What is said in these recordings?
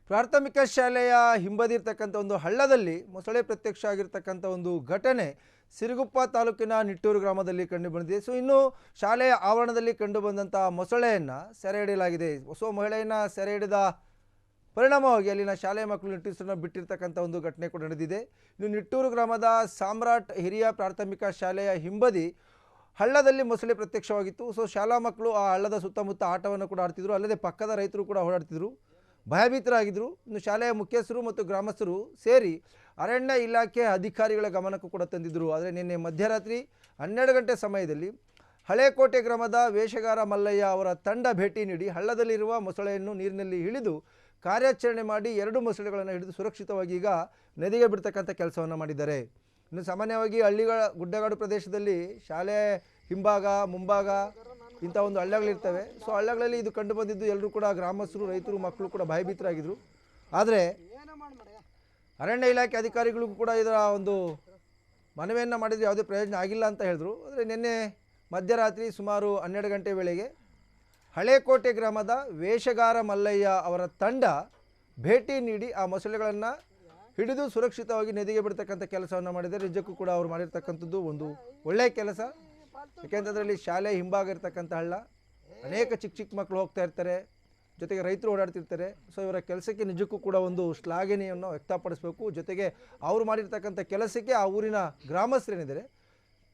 ಪ್ರಾಥಮಿಕ ಶಾಲೆಯ ಹಿಂಬದಿರ್ತಕ್ಕಂಥ ಒಂದು ಹಳ್ಳದಲ್ಲಿ ಮೊಸಳೆ ಪ್ರತ್ಯಕ್ಷ ಆಗಿರ್ತಕ್ಕಂಥ ಒಂದು ಘಟನೆ ಸಿರುಗುಪ್ಪ ತಾಲೂಕಿನ ನಿಟ್ಟೂರು ಗ್ರಾಮದಲ್ಲಿ ಕಂಡು ಬಂದಿದೆ. ಇನ್ನು ಶಾಲೆಯ ಆವರಣದಲ್ಲಿ ಕಂಡು ಬಂದಂಥ ಮೊಸಳೆಯನ್ನು ಸೆರೆ ಹಿಡಿಯಲಾಗಿದೆ. ಹೊಸ ಮಹಿಳೆಯನ್ನು ಸೆರೆ ಹಿಡಿದ ಪರಿಣಾಮವಾಗಿ ಅಲ್ಲಿನ ಶಾಲೆಯ ಮಕ್ಕಳು ನಿಟ್ಟೂರನ್ನು ಬಿಟ್ಟಿರ್ತಕ್ಕಂಥ ಒಂದು ಘಟನೆ ಕೂಡ ನಡೆದಿದೆ. ಇನ್ನು ನಿಟ್ಟೂರು ಗ್ರಾಮದ ಸಾಮ್ರಾಟ್ ಹಿರಿಯ ಪ್ರಾಥಮಿಕ ಶಾಲೆಯ ಹಿಂಬದಿ ಹಳ್ಳದಲ್ಲಿ ಮೊಸಳೆ ಪ್ರತ್ಯಕ್ಷವಾಗಿತ್ತು. ಶಾಲಾ ಮಕ್ಕಳು ಆ ಹಳ್ಳದ ಸುತ್ತಮುತ್ತ ಆಟವನ್ನು ಕೂಡ ಆಡ್ತಿದ್ರು. ಅಲ್ಲದೆ ಪಕ್ಕದ ರೈತರು ಕೂಡ ಓಡಾಡ್ತಿದ್ರು, ಭಯಭೀತರಾಗಿದ್ದರು. ಇನ್ನು ಶಾಲೆಯ ಮುಖ್ಯಸ್ಥರು ಮತ್ತು ಗ್ರಾಮಸ್ಥರು ಸೇರಿ ಅರಣ್ಯ ಇಲಾಖೆ ಅಧಿಕಾರಿಗಳ ಗಮನಕ್ಕೂ ಕೂಡ ತಂದಿದ್ದರು. ಆದರೆ ನಿನ್ನೆ ಮಧ್ಯರಾತ್ರಿ 12 ಗಂಟೆ ಸಮಯದಲ್ಲಿ ಹಳೇಕೋಟೆ ಗ್ರಾಮದ ವೇಷಗಾರ ಮಲ್ಲಯ್ಯ ಅವರ ತಂಡ ಭೇಟಿ ನೀಡಿ ಹಳ್ಳದಲ್ಲಿರುವ ಮೊಸಳೆಯನ್ನು ನೀರಿನಲ್ಲಿ ಇಳಿದು ಕಾರ್ಯಾಚರಣೆ ಮಾಡಿ 2 ಮೊಸಳೆಗಳನ್ನು ಹಿಡಿದು ಸುರಕ್ಷಿತವಾಗಿ ಈಗ ನದಿಗೆ ಬಿಡ್ತಕ್ಕಂಥ ಕೆಲಸವನ್ನು ಮಾಡಿದ್ದಾರೆ. ಇನ್ನು ಸಾಮಾನ್ಯವಾಗಿ ಹಳ್ಳಿಗಳ ಗುಡ್ಡಗಾಡು ಪ್ರದೇಶದಲ್ಲಿ ಶಾಲೆ ಹಿಂಭಾಗ ಮುಂಭಾಗ ಇಂಥ ಒಂದು ಹಳ್ಳಗಳಿರ್ತವೆ. ಹಳ್ಳಗಳಲ್ಲಿ ಇದು ಕಂಡು ಬಂದಿದ್ದು ಎಲ್ಲರೂ ಕೂಡ ಗ್ರಾಮಸ್ಥರು, ರೈತರು, ಮಕ್ಕಳು ಕೂಡ ಭಯಭೀತರಾಗಿದ್ದರು. ಆದರೆ ಅರಣ್ಯ ಇಲಾಖೆ ಅಧಿಕಾರಿಗಳಿಗೂ ಕೂಡ ಇದರ ಒಂದು ಮನವಿಯನ್ನು ಮಾಡಿದರೆ ಯಾವುದೇ ಪ್ರಯೋಜನ ಆಗಿಲ್ಲ ಅಂತ ಹೇಳಿದ್ರು. ಆದರೆ ನಿನ್ನೆ ಮಧ್ಯರಾತ್ರಿ ಸುಮಾರು 12 ಗಂಟೆ ವೇಳೆಗೆ ಹಳೇಕೋಟೆ ಗ್ರಾಮದ ವೇಷಗಾರ ಮಲ್ಲಯ್ಯ ಅವರ ತಂಡ ಭೇಟಿ ನೀಡಿ ಆ ಮೊಸಳೆಗಳನ್ನು ಹಿಡಿದು ಸುರಕ್ಷಿತವಾಗಿ ನದಿಗೆ ಬಿಡ್ತಕ್ಕಂಥ ಕೆಲಸವನ್ನು ಮಾಡಿದ್ದಾರೆ. ನಿಜಕ್ಕೂ ಕೂಡ ಅವರು ಮಾಡಿರ್ತಕ್ಕಂಥದ್ದು ಒಂದು ಒಳ್ಳೆಯ ಕೆಲಸ. ಯಾಕೆಂದರೆ ಅದರಲ್ಲಿ ಶಾಲೆ ಹಿಂಭಾಗ ಇರ್ತಕ್ಕಂಥ ಹಳ್ಳ, ಅನೇಕ ಚಿಕ್ಕ ಮಕ್ಕಳು ಹೋಗ್ತಾ ಇರ್ತಾರೆ, ಜೊತೆಗೆ ರೈತರು ಓಡಾಡ್ತಿರ್ತಾರೆ. ಇವರ ಕೆಲಸಕ್ಕೆ ನಿಜಕ್ಕೂ ಕೂಡ ಒಂದು ಶ್ಲಾಘನೆಯನ್ನು ವ್ಯಕ್ತಪಡಿಸಬೇಕು. ಜೊತೆಗೆ ಅವರು ಮಾಡಿರ್ತಕ್ಕಂಥ ಕೆಲಸಕ್ಕೆ ಆ ಊರಿನ ಗ್ರಾಮಸ್ಥರೇನಿದ್ದಾರೆ,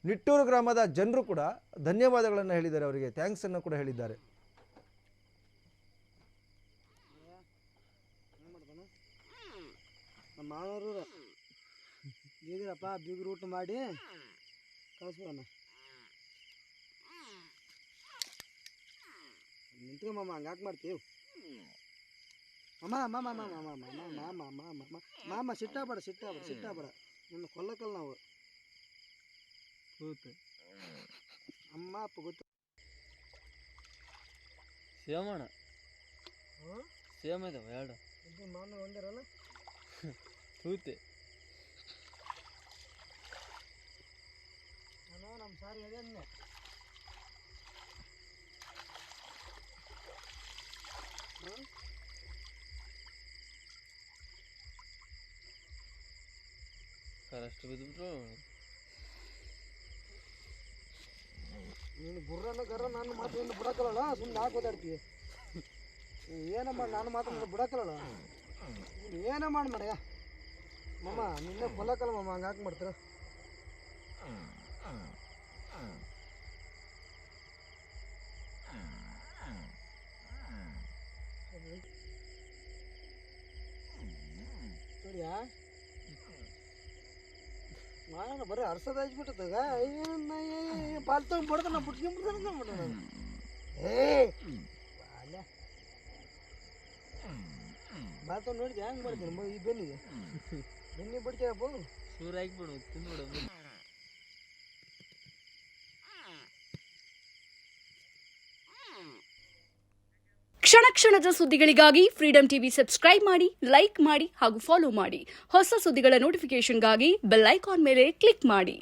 ನಿಟ್ಟೂರು ಗ್ರಾಮದ ಜನರು ಕೂಡ ಧನ್ಯವಾದಗಳನ್ನು ಹೇಳಿದ್ದಾರೆ, ಅವರಿಗೆ ಥ್ಯಾಂಕ್ಸನ್ನು ಕೂಡ ಹೇಳಿದ್ದಾರೆ. ಮಾವರು ಬೀಗ್ರಪ್ಪ ಬೀಗ್ರು ಊಟ ಮಾಡಿ ಕಳಿಸ್ಬೋಣ. ನಿಂತ್ಕೊ ಮಾಮ, ಹಂಗಾಕೆ ಮಾಡ್ತೀವಿ ಮಾಮ ಮಾಮ ಮಾಮ ಮಾಮ ಮಾಮ ಮಾಮ ಮಾಮ ಸಿಟ್ಟಾಬೇಡ ನಿನ್ನ ಕೊಲ್ಲಕ್ಕಲ್ಲ ನಾವು ಕೂತು ಅಮ್ಮ ಅಪ್ಪ ಗೊತ್ತು ಸೇಮಣ್ಣ ಸೇಮ್ ಇದಾವೆ 2 ಮಾಮ ಒಂದಿರಲ್ಲ ಕೂತೆ ನಮ್ಮ ಸಾರಿ ಅದೇ ಕರೆಕ್ಟ್ ಬಿದ್ದುಬಿಟ್ರು. ನೀನು ಗುರ್ರನ ಗರ್ರ ನನ್ನ ಮಾತು ಬಿಡಕ್ಕಲ್ಲ, ಸುಮ್ಮನೆ ಹಾಕಿ ಓದಾಡ್ತೀವಿ. ಏನ ಮಾಡಿ ನಾನು ಮಾತ್ರ ಬಿಡಕ್ಕಲ್ಲ, ಏನ ಮಾಡಿ ಮರೆಯ ಮಾಮ ನಿನ್ನೆ ಕೊಲ್ಲಕ್ಕಲ್ಲ ಮಾಮ, ಹಂಗೆ ಹಾಕಿ ಮಾಡ್ತೀರ. ಸರಿಯಾ ಮಾಡೋಣ, ಬರೀ ಅರ್ಸದ ಹಚ್ಬಿಟ್ಟದಾಗ ಪಾಲ್ ತಗೊಂಡು ಬಡ್ದ ನಾ ಬಿಟ್ಕೊಂಡ್ಬಿಡ್ತಾನೆ. ಬಾಲ್ ತಗೊಂಡು ನೋಡಿದ್ದೆ ಹೆಂಗೆ ಮಾಡ್ತೀನಿ ಈ ಬೆನ್ನಿಗೆ ಬಿಡ್ತೀಯಪ್ಪ, ಸೂರು ಹಾಕಿಬಿಡು ತಿಂದ್ಬಿಡು. ಕ್ಷಣ ಕ್ಷಣದ ಸುದ್ದಿಗಳಿಗಾಗಿ ಫ್ರೀಡಂ ಟಿವಿ ಸಬ್ಸ್ಕ್ರೈಬ್ ಮಾಡಿ, ಲೈಕ್ ಮಾಡಿ ಹಾಗೂ ಫಾಲೋ ಮಾಡಿ. ಹೊಸ ಸುದ್ದಿಗಳ ನೋಟಿಫಿಕೇಶನ್ಗಾಗಿ ಬೆಲ್ ಐಕಾನ್ ಮೇಲೆ ಕ್ಲಿಕ್ ಮಾಡಿ.